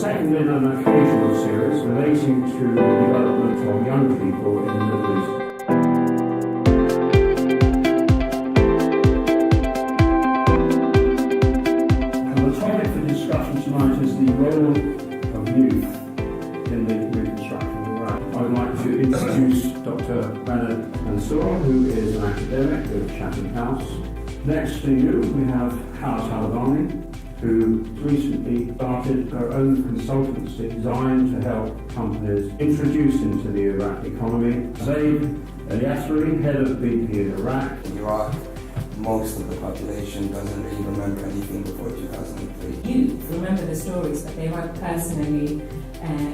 second in an occasional series relating to the development of young people in the Middle East. And the topic for discussion tonight is the role of youth in the reconstruction of Iraq. I would like to introduce Dr. Rana Mansour, who is an academic with Chatham House. Next to you, we have Hawa Talabani, who recently started her own consultancy designed to help companies introduce into the Iraq economy. Zaid El-Yasseri, head of BP in Iraq. In Iraq, most of the population doesn't really remember anything before 2003. You remember the stories, but they weren't personally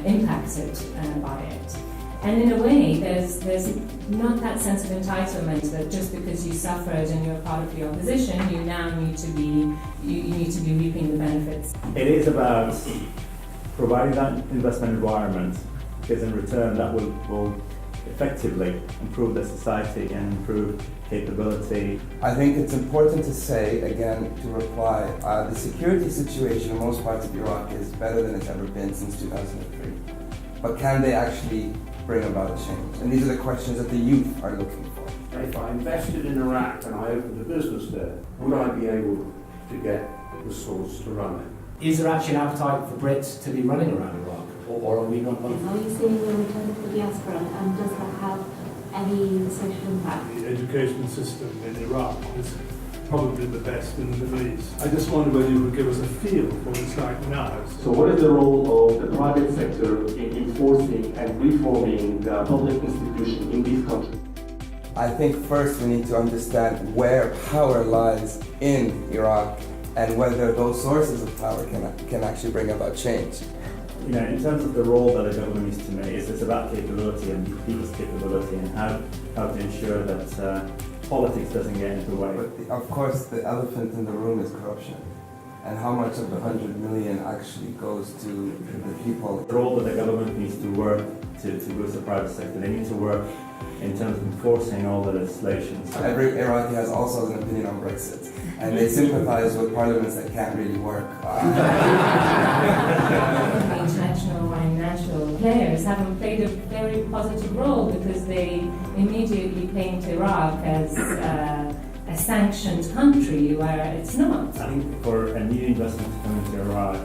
impacted by it. And in a way, there's not that sense of entitlement that just because you suffered and you're part of the opposition, you now need to be reaping the benefits. It is about providing that investment environment, because in return that will effectively improve the society and improve capability. I think it's important to say, again, to reply, the security situation in most parts of Iraq is better than it's ever been since 2003. But can they actually bring about a change? And these are the questions that the youth are looking for. If I invested in Iraq and I opened a business there, would I be able to get the source to run it? Is there actually an appetite for Brits to be running around Iraq, or are we not? How are you seeing the return to the diaspora, and does that have any social impact? The education system in Iraq is probably the best in the Middle East. I just wonder whether you would give us a feel for what it's like now. So what is the role of the private sector in enforcing and reforming the public institution in these countries? I think first we need to understand where power lies in Iraq and whether those sources of power can actually bring about change. You know, in terms of the role that a government needs to make, it's about capability and people's capability and how to ensure that politics doesn't get in the way. But of course, the elephant in the room is corruption. And how much of the 100 million actually goes to the people? The role that the government needs to work to boost the private sector. They need to work in terms of enforcing all the legislation. Every Iraqi has also an opinion on Brexit, and they sympathize with parliaments that can't really work. International and national players haven't played a very positive role because they immediately paint Iraq as a sanctioned country where it's not. I think for a new investment to come into Iraq,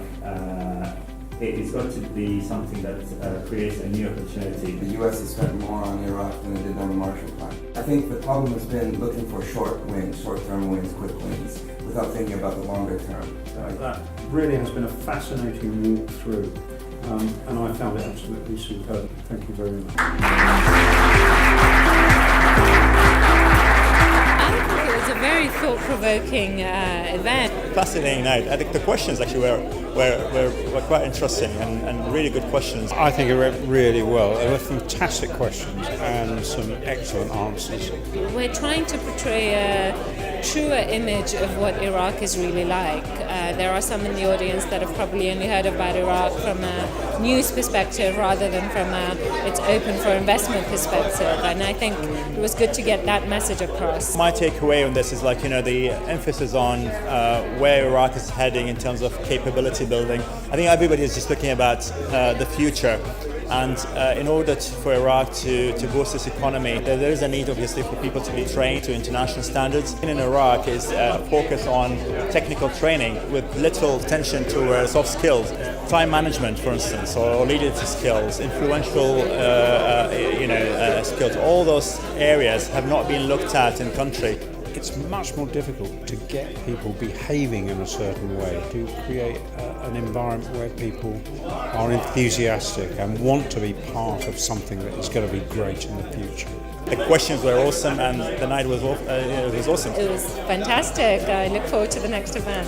it's got to be something that creates a new opportunity. The US has spent more on Iraq than it did on the Marshall Plan. I think the problem has been looking for short-term wins, quick wins, without thinking about the longer term. That really has been a fascinating walk through, and I found it absolutely superb. Thank you very much. A very thought-provoking event. Fascinating night. I think the questions actually were quite interesting and really good questions. I think it went really well. They were fantastic questions and some excellent answers. We're trying to portray a truer image of what Iraq is really like. There are some in the audience that have probably only heard about Iraq from a news perspective rather than from its open for investment perspective, and I think it was good to get that message across. My takeaway on this is the emphasis on where Iraq is heading in terms of capability building. I think everybody is just looking about the future. And in order for Iraq to boost its economy, there is a need obviously for people to be trained to international standards. In Iraq is focus on technical training with little attention to soft skills, time management for instance, or leadership skills, influential skills. All those areas have not been looked at in country. It's much more difficult to get people behaving in a certain way, to create an environment where people are enthusiastic and want to be part of something that is going to be great in the future. The questions were awesome and the night was awesome. It was fantastic. I look forward to the next event.